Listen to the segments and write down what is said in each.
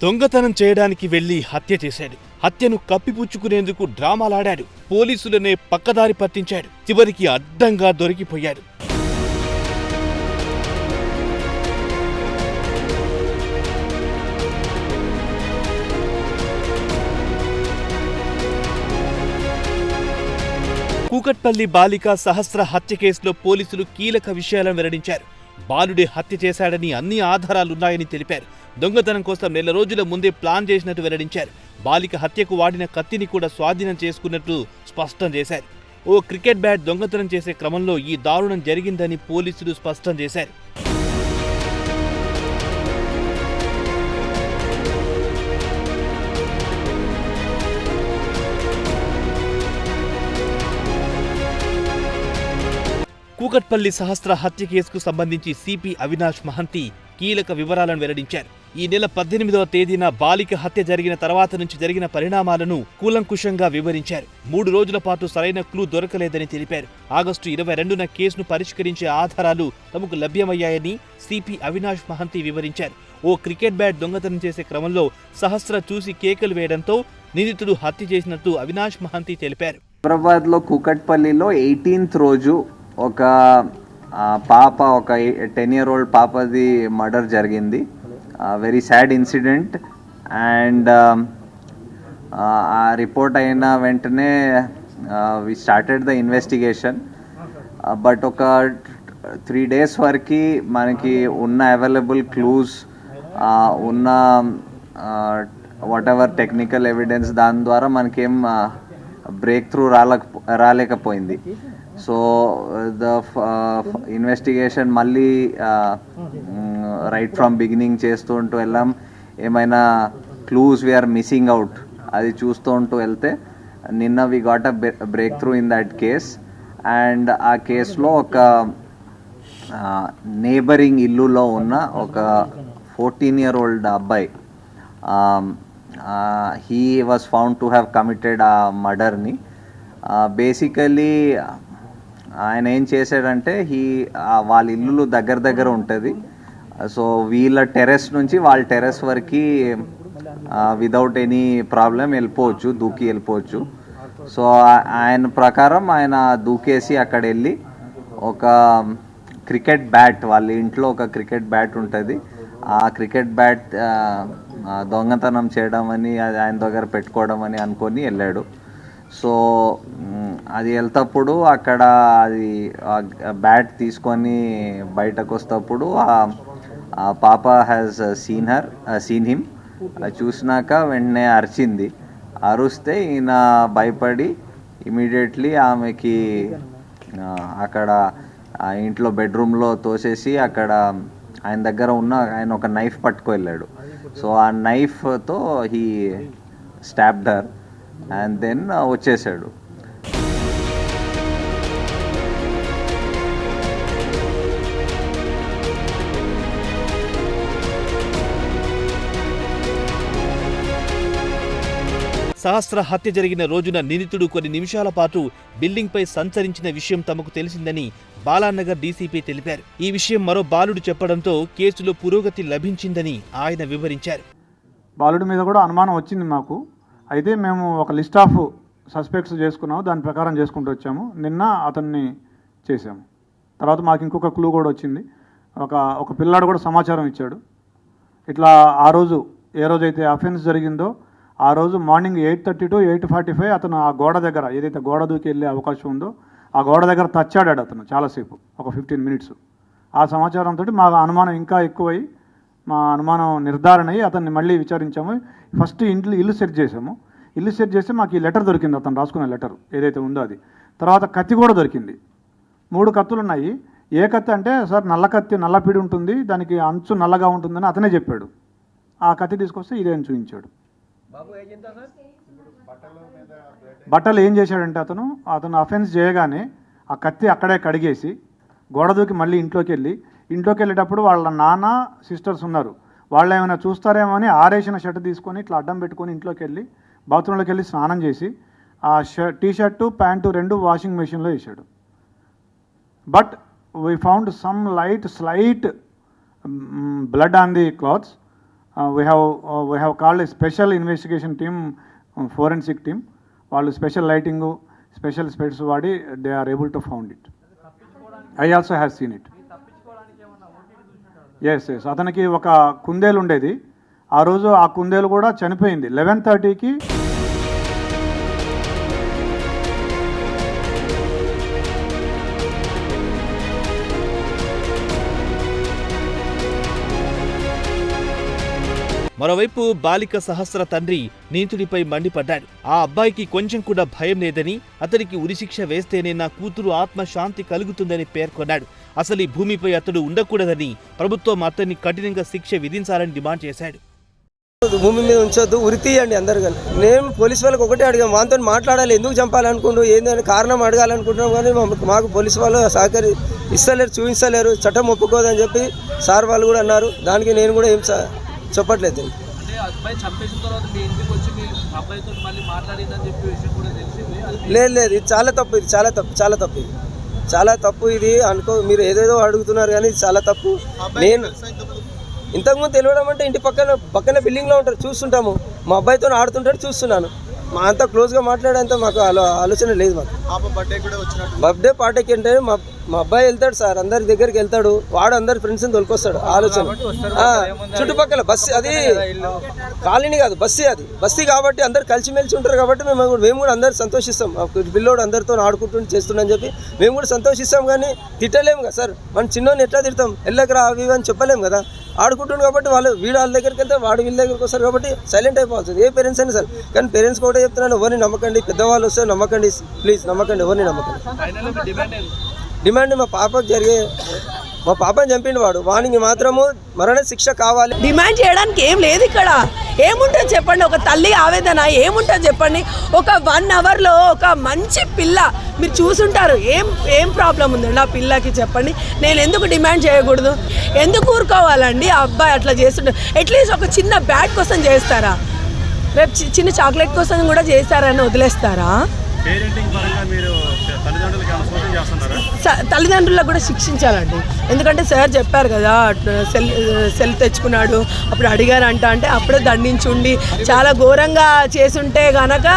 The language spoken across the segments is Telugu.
దొంగతనం చేయడానికి వెళ్లి హత్య చేశాడు. హత్యను కప్పిపుచ్చుకునేందుకు డ్రామాలాడాడు. పోలీసులనే పక్కదారి పట్టించాడు. చివరికి అడ్డంగా దొరికిపోయాడు. కూకట్పల్లి బాలిక సహస్ర హత్య కేసులో పోలీసులు కీలక విషయాలను వెల్లడించారు. బాలుడే హత్య చేశాడని అన్ని ఆధారాలున్నాయని తెలిపారు. దొంగతనం కోసం నెల రోజుల ముందే ప్లాన్ చేసినట్టు వెల్లడించారు. బాలిక హత్యకు వాడిన కత్తిని కూడా స్వాధీనం చేసుకున్నట్టు స్పష్టం చేశారు. ఓ క్రికెట్ బ్యాట్ దొంగతనం చేసే క్రమంలో ఈ దారుణం జరిగిందని పోలీసులు స్పష్టం చేశారు. కూకట్పల్లి సహస్ర హత్య కేసుకు సంబంధించి సిపి అవినాష్ మహంతి కీలక వివరాలను వెల్లడించారు. ఈ నెల 18వ తేదీన బాలిక హత్య జరిగిన తర్వాత నుంచి జరిగిన పరిణామాలను కూలంకుషంగా వివరించారు. 3 రోజుల పాటు సరైన క్లూ దొరకలేదని తెలిపారు. ఆగస్టు 22న కేసును పరిష్కరించే ఆధారాలు తమకు లభ్యమయ్యాయని సిపి అవినాష్ మహంతి వివరించారు. ఓ క్రికెట్ బ్యాట్ దొంగతనం చేసే క్రమంలో సహస్ర చూసి కేకలు వేయడంతో నిందితుడు హత్య చేసినట్టు అవినాష్ మహంతి తెలిపారు. హైదరాబాద్లో కూకట్పల్లిలో 18th రోజు ఒక పాప, ఒక 10-year-old పాపది మర్డర్ జరిగింది. Very sad incident. అండ్ ఆ రిపోర్ట్ అయిన వెంటనే we started the investigation. But ఒక 3 days వరకు మనకి ఉన్న అవైలబుల్ క్లూస్, ఉన్న వాట్ ఎవర్ టెక్నికల్ ఎవిడెన్స్, దాని ద్వారా మనకేం బ్రేక్ త్రూ రాలేకపోయింది. సో ద ఇన్వెస్టిగేషన్ మళ్ళీ రైట్ ఫ్రమ్ బిగినింగ్ చేస్తూ ఉంటూ వెళ్ళాం. ఏమైనా క్లూస్ వీఆర్ మిస్సింగ్ అవుట్ అది చూస్తూ ఉంటూ వెళ్తే నిన్న we got a breakthrough in that case. And ఆ కేసులో ఒక నేబరింగ్ ఇల్లులో ఉన్న ఒక 14-year-old అబ్బాయి, he was found to have committed a మర్డర్ని. బేసికలీ ఆయన ఏం చేశాడంటే, వాళ్ళ ఇల్లు దగ్గర ఉంటుంది. సో వీళ్ళ టెర్రస్ నుంచి వాళ్ళ టెర్రస్ వరకు విదౌట్ ఎనీ ప్రాబ్లం వెళ్ళిపోవచ్చు, దూకి వెళ్ళిపోవచ్చు. సో ఆయన ప్రకారం ఆయన దూకేసి అక్కడ వెళ్ళి ఒక క్రికెట్ బ్యాట్, వాళ్ళ ఇంట్లో ఒక క్రికెట్ బ్యాట్ ఉంటుంది, ఆ క్రికెట్ బ్యాట్ దొంగతనం చేయడం అని, ఆయన దగ్గర పెట్టుకోవడం అని అనుకొని వెళ్ళాడు. సో అది వెళ్తప్పుడు అక్కడ అది బ్యాట్ తీసుకొని బయటకు వస్తప్పుడు ఆ పాప హ్యాస్ సీన్ హిమ్. చూసినాక వెంటనే అరిచింది. అరుస్తే ఈయన భయపడి ఇమీడియట్లీ ఆమెకి అక్కడ ఆ ఇంట్లో బెడ్రూమ్లో తోసేసి అక్కడ ఆయన ఒక నైఫ్ పట్టుకు వెళ్ళాడు. సో ఆ నైఫ్తో he stabbed her and then వచ్చేసాడు. సహస్ర హత్య జరిగిన రోజున నిందితుడు కొన్ని నిమిషాల పాటు బిల్డింగ్పై సంచరించిన విషయం తమకు తెలిసిందని బాలానగర్ డీసీపీ తెలిపారు. ఈ విషయం మరో బాలుడు చెప్పడంతో కేసులో పురోగతి లభించిందని ఆయన వివరించారు. బాలుడి మీద కూడా అనుమానం వచ్చింది మాకు. అయితే మేము ఒక లిస్ట్ ఆఫ్ సస్పెక్ట్స్ చేసుకున్నాము, దాని ప్రకారం చేసుకుంటూ వచ్చాము. నిన్న అతన్ని చేసాము. తర్వాత మాకు ఇంకొక క్లూ కూడా వచ్చింది. ఒక పిల్లాడు కూడా సమాచారం ఇచ్చాడు. ఇట్లా ఆ రోజు ఏ రోజైతే అఫెన్స్ జరిగిందో ఆ రోజు మార్నింగ్ 8:30 to 8:45 అతను ఆ గోడ దగ్గర, ఏదైతే గోడ దూకి వెళ్ళే అవకాశం ఉందో ఆ గోడ దగ్గర తచ్చాడాడు అతను చాలాసేపు, ఒక 15 minutes. ఆ సమాచారంతో మా అనుమానం ఇంకా ఎక్కువై, మా అనుమానం నిర్ధారణ అయ్యి అతన్ని మళ్ళీ విచారించాము. ఫస్ట్ ఇల్లు సెర్చ్ చేసాము. ఇల్లు సెర్చ్ చేస్తే మాకు ఈ లెటర్ దొరికింది, అతను రాసుకున్న లెటర్ ఏదైతే ఉందో అది. తర్వాత కత్తి కూడా దొరికింది. 3 కత్తులు ఉన్నాయి. ఏ కత్తి అంటే, సార్ నల్ల కత్తి, నల్లపిడి ఉంటుంది, దానికి అంచు నల్లగా ఉంటుందని అతనే చెప్పాడు. ఆ కత్తి తీసుకొస్తే ఇదే అని చూపించాడు. బట్టలు ఏం చేశాడంటే, అతను అఫెన్స్ చేయగానే ఆ కత్తి అక్కడే కడిగేసి గోడ దూకి మళ్ళీ ఇంట్లోకి వెళ్ళేటప్పుడు వాళ్ళ నాన్న సిస్టర్స్ ఉన్నారు, వాళ్ళు ఏమైనా చూస్తారేమో అని ఆరేసిన షర్ట్ తీసుకొని ఇట్లా అడ్డం పెట్టుకొని ఇంట్లోకి వెళ్ళి బాత్రూంలోకి వెళ్ళి స్నానం చేసి ఆ టీ-షర్టు ప్యాంటు 2 వాషింగ్ మెషిన్లో వేసాడు. But we found some slight blood on the clothes. We have called a special investigation team, forensic team. వాళ్ళు స్పెషల్ లైటింగు, స్పెషల్ స్పెట్స్ వాడి they are able to found it. I also have seen it. Yes అతనికి ఒక కుందేలు ఉండేది. ఆ రోజు ఆ కుందేలు కూడా చనిపోయింది. 11:30కి మరోవైపు బాలిక సహస్ర తండ్రి నీతుడిపై మండిపడ్డాడు. ఆ అబ్బాయికి కొంచెం కూడా భయం లేదని, అతనికి ఉరిశిక్ష వేస్తేనే నా కూతురు ఆత్మశాంతి కలుగుతుందని పేర్కొన్నాడు. అసలు ఈ భూమిపై అతడు ఉండకూడదని, ప్రభుత్వం అతన్ని కఠినంగా శిక్ష విధించాలని డిమాండ్ చేశాడు. భూమి మీద ఉంచొద్దు, ఉరి తీయండి అందరు కానీ. నేను పోలీసు వాళ్ళకి ఒకటే అడిగాం, వాళ్ళతో మాట్లాడాలి, ఎందుకు చంపాలనుకుంటూ ఏందని కారణం అడగాలనుకుంటున్నాం. కానీ మాకు పోలీసు వాళ్ళు సహకరి ఇస్తలేరు, చూపించలేరు, చట్టం ఒప్పుకోదని చెప్పి సార్ వాళ్ళు కూడా అన్నారు. దానికి నేను కూడా ఏం చెప్పట్లేదు. లేదు, ఇది చాలా తప్పు, ఇది చాలా తప్పు ఇది అనుకో. మీరు ఏదేదో అడుగుతున్నారు కానీ ఇది చాలా తప్పు. నేను ఇంతకుముందు తెలియడం అంటే ఇంటి పక్కన బిల్డింగ్లో ఉంటారు, చూస్తుంటాము. మా అబ్బాయితో ఆడుతుంటాడు, చూస్తున్నాను. మా అంతా క్లోజ్గా మాట్లాడేంత మాకు ఆలోచన లేదు. మాకు బర్త్డే పార్టీకి అంటే మా అబ్బాయి వెళ్తాడు సార్, అందరి దగ్గరికి వెళ్తాడు, వాడు అందరి ఫ్రెండ్స్ని తొలికొస్తాడు. ఆలోచన చుట్టుపక్కల బస్సు, అది కాలనీ కాదు, బస్సీ కాబట్టి అందరు కలిసిమెలిసి ఉంటారు. కాబట్టి మేము కూడా అందరు సంతోషిస్తాం. పిల్లోడు అందరితో ఆడుకుంటూ చేస్తుండని చెప్పి మేము కూడా సంతోషిస్తాం. కానీ తిట్టలేము కదా సార్, మనం చిన్నోని ఎట్లా తిడతాం, వెళ్ళకరా అవి అని చెప్పలేము కదా. ఆడుకుంటుంది కాబట్టి వీడు వాళ్ళ దగ్గరికి వెళ్తే వాడు వీళ్ళ దగ్గరికి వస్తారు. కాబట్టి సైలెంట్ అయిపోతుంది ఏ పేరెంట్స్ అయినా సార్. కానీ పేరెంట్స్ కూడా చెప్తున్నాను, ఎవరిని నమ్మకండి, పెద్దవాళ్ళు వస్తే నమ్మకండి, ప్లీజ్ నమ్మకండి, ఎవరిని నమ్మకండి. డిమాండ్ మా పాపని చంపిండు వానికి మాత్రము మరణ శిక్ష కావాలి. డిమాండ్ చేయడానికి ఏం లేదు ఇక్కడ. ఏముంటుంది చెప్పండి, ఒక తల్లి ఆవేదన ఏముంటుంది చెప్పండి. ఒక 1 అవర్లో ఒక మంచి పిల్ల మీరు చూసుంటారు, ఏం ప్రాబ్లం ఉందండి ఆ పిల్లకి చెప్పండి. నేను ఎందుకు డిమాండ్ చేయకూడదు? ఎందుకు ఊరుకోవాలండి? ఆ అబ్బాయి అట్లా చేస్తుంటారు. అట్లీస్ట్ ఒక చిన్న బ్యాట్ కోసం చేస్తారా? రేపు చిన్న చాక్లెట్ కోసం కూడా చేస్తారని వదిలేస్తారా? తల్లిదండ్రులకు కూడా శిక్షించాలండి. ఎందుకంటే సార్ చెప్పారు కదా, సెల్ తెచ్చుకున్నాడు అప్పుడు అడిగారంట, అంటే అప్పుడే దండించుండి చాలా ఘోరంగా చేసుంటే కనుక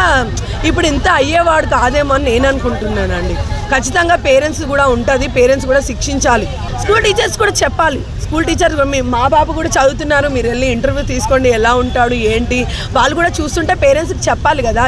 ఇప్పుడు ఇంత అయ్యేవాడు కాదేమో అని నేను అనుకుంటున్నానండి. ఖచ్చితంగా పేరెంట్స్ కూడా ఉంటుంది, పేరెంట్స్ కూడా శిక్షించాలి. స్కూల్ టీచర్స్ కూడా చెప్పాలి. స్కూల్ టీచర్స్ మా బాబు కూడా చదువుతున్నారు, మీరు వెళ్ళి ఇంటర్వ్యూ తీసుకోండి, ఎలా ఉంటాడు ఏంటి, వాళ్ళు కూడా చూస్తుంటే పేరెంట్స్కి చెప్పాలి కదా.